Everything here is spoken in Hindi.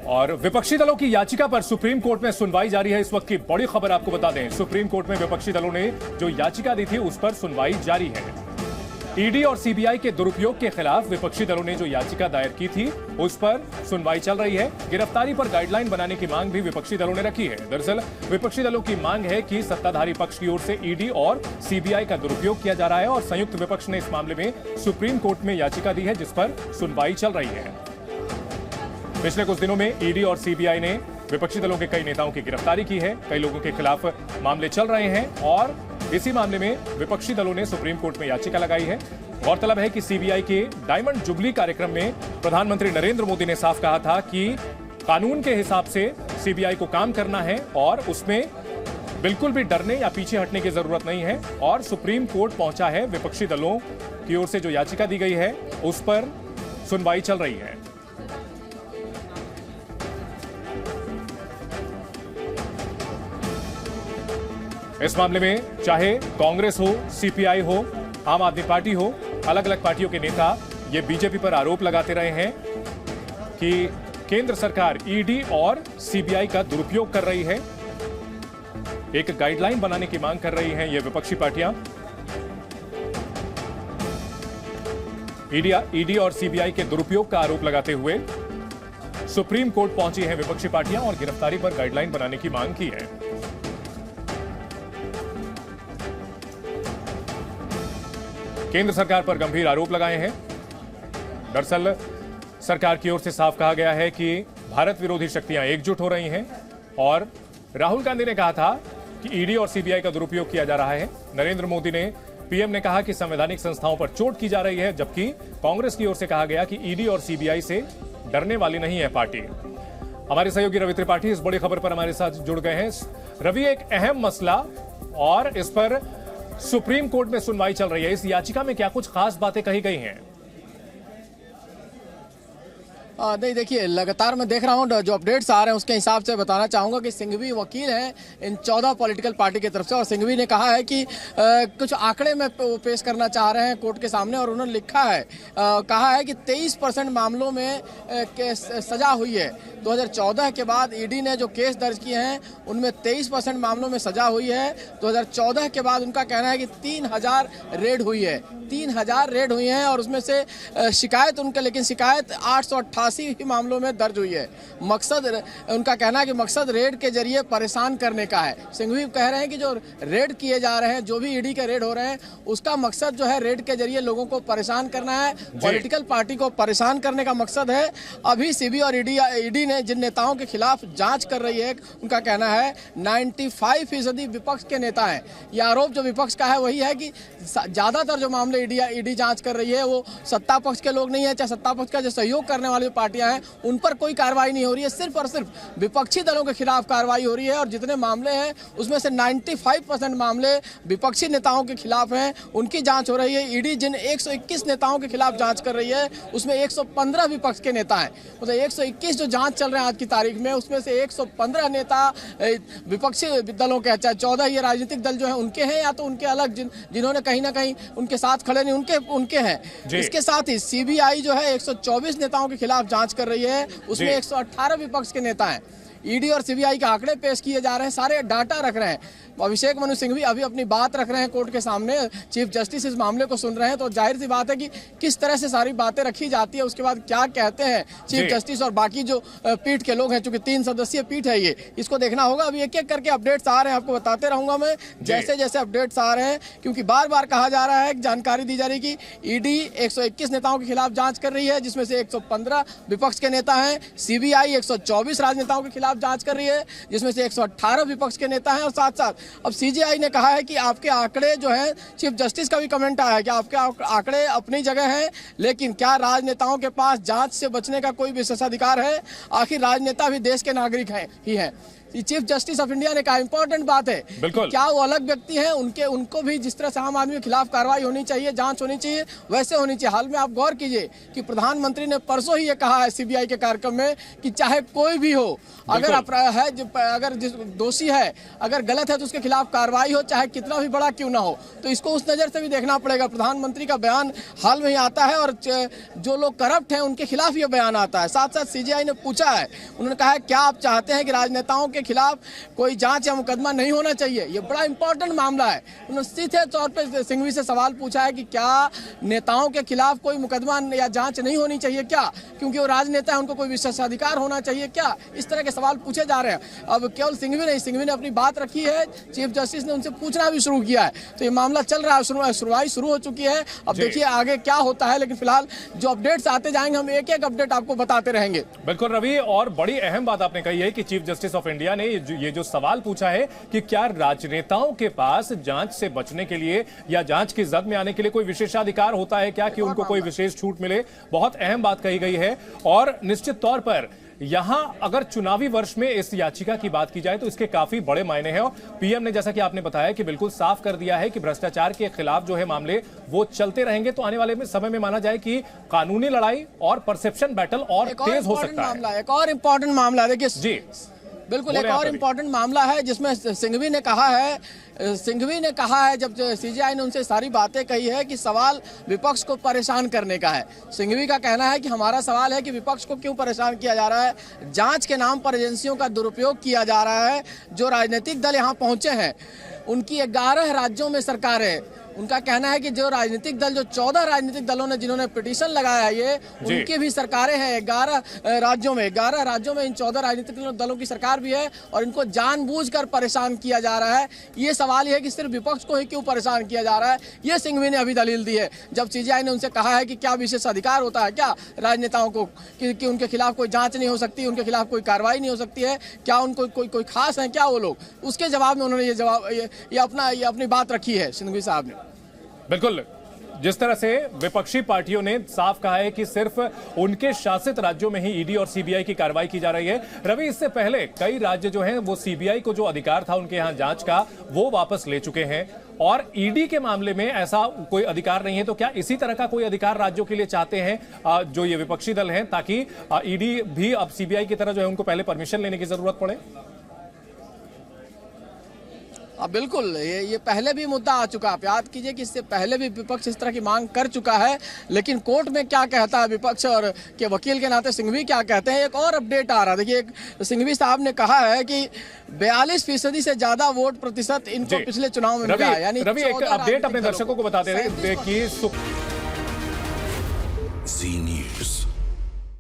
और विपक्षी दलों की याचिका पर सुप्रीम कोर्ट में सुनवाई जारी है। इस वक्त की बड़ी खबर आपको बता दें, सुप्रीम कोर्ट में विपक्षी दलों ने जो याचिका दी थी उस पर सुनवाई जारी है। ईडी और सीबीआई के दुरुपयोग के खिलाफ विपक्षी दलों ने जो याचिका दायर की थी उस पर सुनवाई चल रही है। गिरफ्तारी पर गाइडलाइन बनाने की मांग भी विपक्षी दलों ने रखी है। दरअसल विपक्षी दलों की मांग है कि सत्ताधारी पक्ष की ओर से ईडी और सीबीआई का दुरुपयोग किया जा रहा है और संयुक्त विपक्ष ने इस मामले में सुप्रीम कोर्ट में याचिका दी है जिस पर सुनवाई चल रही है। पिछले कुछ दिनों में ईडी और सीबीआई ने विपक्षी दलों के कई नेताओं की गिरफ्तारी की है। कई लोगों के खिलाफ मामले चल रहे हैं और इसी मामले में विपक्षी दलों ने सुप्रीम कोर्ट में याचिका लगाई है। गौरतलब है कि सीबीआई के डायमंड जुबली कार्यक्रम में प्रधानमंत्री नरेंद्र मोदी ने साफ कहा था कि कानून के हिसाब से सीबीआई को काम करना है और उसमें बिल्कुल भी डरने या पीछे हटने की जरूरत नहीं है। और सुप्रीम कोर्ट पहुंचा है। विपक्षी दलों की ओर से जो याचिका दी गई है उस पर सुनवाई चल रही है। इस मामले में चाहे कांग्रेस हो, सीपीआई हो, आम आदमी पार्टी हो, अलग अलग पार्टियों के नेता ये बीजेपी पर आरोप लगाते रहे हैं कि केंद्र सरकार ईडी और सीबीआई का दुरुपयोग कर रही है। एक गाइडलाइन बनाने की मांग कर रही हैं ये विपक्षी पार्टियां। ईडी और सीबीआई के दुरुपयोग का आरोप लगाते हुए सुप्रीम कोर्ट पहुंची है विपक्षी पार्टियां और गिरफ्तारी पर गाइडलाइन बनाने की मांग की है। केंद्र सरकार पर गंभीर आरोप लगाए हैं। दरअसल सरकार की ओर से साफ कहा गया है कि भारत विरोधी शक्तियां एकजुट हो रही हैं और राहुल गांधी ने कहा था कि ईडी और सीबीआई का दुरुपयोग किया जा रहा है। नरेंद्र मोदी ने, पीएम ने कहा कि संवैधानिक संस्थाओं पर चोट की जा रही है, जबकि कांग्रेस की ओर से कहा गया कि ईडी और सीबीआई से डरने वाली नहीं है पार्टी। हमारे सहयोगी रवि त्रिपाठी इस बड़ी खबर पर हमारे साथ जुड़ गए हैं। रवि, एक अहम मसला और इस पर सुप्रीम कोर्ट में सुनवाई चल रही है। इस याचिका में क्या कुछ खास बातें कही गई हैं? नहीं, देखिए, लगातार मैं देख रहा हूँ जो अपडेट्स आ रहे हैं उसके हिसाब से बताना चाहूँगा कि सिंघवी वकील हैं इन 14 पॉलिटिकल पार्टी की तरफ से और सिंघवी ने कहा है कि कुछ आंकड़े में पेश करना चाह रहे हैं कोर्ट के सामने और उन्होंने लिखा है, कहा है कि 23% मामलों में सजा हुई है। 2014 के बाद ईडी ने जो केस दर्ज किए हैं उनमें 23% मामलों में सजा हुई है। 2014 के बाद उनका कहना है कि 3000 रेड हुई है, 3000 रेड हुई हैं और उसमें से शिकायत उनके, लेकिन शिकायत 888 ही मामलों में दर्ज हुई है। मकसद, उनका कहना है कि मकसद रेड के जरिए परेशान करने का है। सिंघवी कह रहे हैं कि जो रेड किए जा रहे हैं, जो भी ईडी के रेड हो रहे हैं, उसका मकसद जो है रेड के जरिए लोगों को परेशान करना है, पॉलिटिकल पार्टी को परेशान करने का मकसद है। अभी सीबी और ईडी ने जिन नेताओं के खिलाफ जांच कर रही है, उनका कहना है 95% विपक्ष के नेता हैं। यह आरोप जो विपक्ष का है वही है कि ज्यादातर जो मामले ईडी जांच कर रही है वो सत्ता पक्ष के लोग नहीं है, चाहे सत्ता पक्ष का जो सहयोग करने वाली पार्टियां हैं उन पर कोई कार्रवाई नहीं हो रही है। सिर्फ और सिर्फ विपक्षी दलों के खिलाफ कार्रवाई हो रही है और जितने मामले हैं उसमें से 95% मामले विपक्षी नेताओं के खिलाफ हैं, उनकी जांच हो रही है। ईडी जिन 121 नेताओं के खिलाफ जांच कर रही है उसमें 115 विपक्ष के नेता हैं। मतलब 121 जो जांच चल रहे हैं आज की तारीख में, उसमें से 115 नेता विपक्षी दलों के, चाहे 14 ये राजनीतिक दल जो है उनके हैं या तो उनके अलग जिन्होंने कहीं ना कहीं उनके साथ खड़े नहीं, उनके हैं। इसके साथ ही सीबीआई जो है 124 नेताओं के खिलाफ जांच कर रही है, उसमें 118 विपक्ष के नेता हैं। ईडी और सीबीआई के आंकड़े पेश किए जा रहे हैं, सारे डाटा रख रहे हैं। अभिषेक मनु सिंघवी अभी अपनी बात रख रहे हैं कोर्ट के सामने, चीफ जस्टिस इस मामले को सुन रहे हैं, तो जाहिर सी बात है कि किस तरह से सारी बातें रखी जाती है, उसके बाद क्या कहते हैं चीफ जस्टिस और बाकी जो पीठ के लोग हैं। चूंकि 3 सदस्यीय पीठ है ये, इसको देखना होगा। अभी एक एक करके अपडेट्स आ रहे हैं, आपको बताते रहूंगा मैं जैसे जैसे अपडेट्स आ रहे हैं, क्योंकि बार बार कहा जा रहा है, जानकारी दी जा रही है कि ईडी 121 नेताओं के खिलाफ जांच कर रही है, जिसमें से 115 विपक्ष के नेता हैं। सीबीआई 124 राजनेताओं के खिलाफ जांच कर रही है, जिसमें से 118 विपक्ष के नेता हैं। और साथ साथ अब सीजीआई ने कहा है कि आपके आंकड़े जो है, चीफ जस्टिस का भी कमेंट आया है कि आपके आंकड़े अपनी जगह हैं, लेकिन क्या राजनेताओं के पास जांच से बचने का कोई विशेषाधिकार है? आखिर राजनेता भी देश के नागरिक हैं ही हैं। चीफ जस्टिस ऑफ इंडिया ने कहा, इंपॉर्टेंट बात है। बिल्कुल। क्या वो अलग व्यक्ति हैं, उनको भी जिस तरह से आम आदमी के खिलाफ कार्रवाई होनी चाहिए, जांच होनी चाहिए, वैसे होनी चाहिए। हाल में आप गौर कीजिए कि प्रधानमंत्री ने परसों ही ये कहा है सीबीआई के कार्यक्रम में कि चाहे कोई भी हो, अगर अगर दोषी है, अगर गलत है तो उसके खिलाफ कार्रवाई हो, चाहे कितना भी बड़ा क्यों ना हो। तो इसको उस नजर से भी देखना पड़ेगा। प्रधानमंत्री का बयान हाल में ही आता है और जो लोग करप्ट हैं उनके खिलाफ ये बयान आता है। साथ साथ सीजीआई ने पूछा है, उन्होंने कहा है क्या आप चाहते हैं कि राजनेताओं के खिलाफ कोई जांच या मुकदमा नहीं होना चाहिए? ये बड़ा इंपॉर्टेंट मामला है। उन्होंने सीधे तौर पर सिंघवी से सवाल पूछा है कि क्या नेताओं के खिलाफ कोई मुकदमा या जांच नहीं होनी चाहिए क्या, क्योंकि वो राजनेता है, उनको कोई विशेषाधिकार होना चाहिए क्या? इस तरह के सवाल पूछे जा रहे हैं। अब केवल सिंघवी नहीं, सिंघवी ने अपनी बात रखी है, चीफ जस्टिस ने उनसे पूछना भी शुरू किया है। तो ये मामला चल रहा है, सुनवाई शुरू हो चुकी है। अब देखिए आगे क्या होता है, लेकिन फिलहाल जो अपडेट्स आते जाएंगे हम एक एक अपडेट आपको बताते रहेंगे। बिल्कुल रवि, और बड़ी अहम बात आपने कही है कि चीफ जस्टिस ऑफ इंडिया ने ये जो सवाल पूछा है कि क्या राजनेताओं के पास जांच से बचने के लिए या जांच की जद में आने के लिए कोई विशेषाधिकार होता है क्या, कि उनको कोई विशेष छूट मिले। बहुत अहम बात कही गई है। और निश्चित तौर पर यहां अगर चुनावी वर्ष में इस याचिका की बात की जाए तो इसके काफी बड़े मायने हैं। और पीएम ने, जैसा कि आपने बताया, कि बिल्कुल साफ कर दिया है कि भ्रष्टाचार के खिलाफ जो है मामले वो चलते रहेंगे। तो आने वाले में समय में माना जाए कि कानूनी लड़ाई और परसेप्शन बैटल और तेज हो सकता है। एक और इम्पोर्टेंट मामला देखिए जी, बिल्कुल एक और इम्पोर्टेंट मामला है जिसमें सिंघवी ने कहा है, जब सीजीआई ने उनसे सारी बातें कही है कि सवाल विपक्ष को परेशान करने का है। सिंघवी का कहना है कि हमारा सवाल है कि विपक्ष को क्यों परेशान किया जा रहा है, जांच के नाम पर एजेंसियों का दुरुपयोग किया जा रहा है। जो राजनीतिक दल यहाँ पहुंचे हैं उनकी 11 राज्यों में सरकार है। उनका कहना है कि जो राजनीतिक दल, जो 14 राजनीतिक दलों ने जिन्होंने पिटीशन लगाया है, ये उनकी भी सरकारें हैं 11 राज्यों में। 11 राज्यों में इन 14 राजनीतिक दलों की सरकार भी है और इनको जानबूझकर परेशान किया जा रहा है। ये सवाल है कि सिर्फ विपक्ष को ही क्यों परेशान किया जा रहा है, ये सिंघवी ने अभी दलील दी है। जब सीजीआई ने उनसे कहा है कि क्या विशेष अधिकार होता है क्या राजनेताओं को कि उनके खिलाफ कोई जांच नहीं हो सकती, उनके खिलाफ कोई कार्रवाई नहीं हो सकती है, क्या उनको कोई खास है क्या वो लोग, उसके जवाब में उन्होंने ये अपनी बात रखी है सिंघवी साहब ने। बिल्कुल, जिस तरह से विपक्षी पार्टियों ने साफ कहा है कि सिर्फ उनके शासित राज्यों में ही ईडी और सीबीआई की कार्रवाई की जा रही है। रवि, इससे पहले कई राज्य जो हैं वो सीबीआई को जो अधिकार था उनके यहां जांच का वो वापस ले चुके हैं और ईडी के मामले में ऐसा कोई अधिकार नहीं है। तो क्या इसी तरह का कोई अधिकार राज्यों के लिए चाहते हैं जो ये विपक्षी दल हैं, ताकि ईडी भी अब सीबीआई की तरह जो है उनको पहले परमिशन लेने की जरूरत पड़े? बिल्कुल, ये पहले भी मुद्दा आ चुका। आप याद कीजिए कि इससे पहले भी विपक्ष इस तरह की मांग कर चुका है, लेकिन कोर्ट में क्या कहता है विपक्ष और के वकील के नाते सिंघवी क्या कहते हैं। एक और अपडेट आ रहा है, देखिए सिंघवी साहब ने कहा है कि 42% से ज्यादा वोट प्रतिशत इनको पिछले चुनाव में मिला है। यानी रवि, एक अपडेट अपने दर्शकों को बता दे रहे कि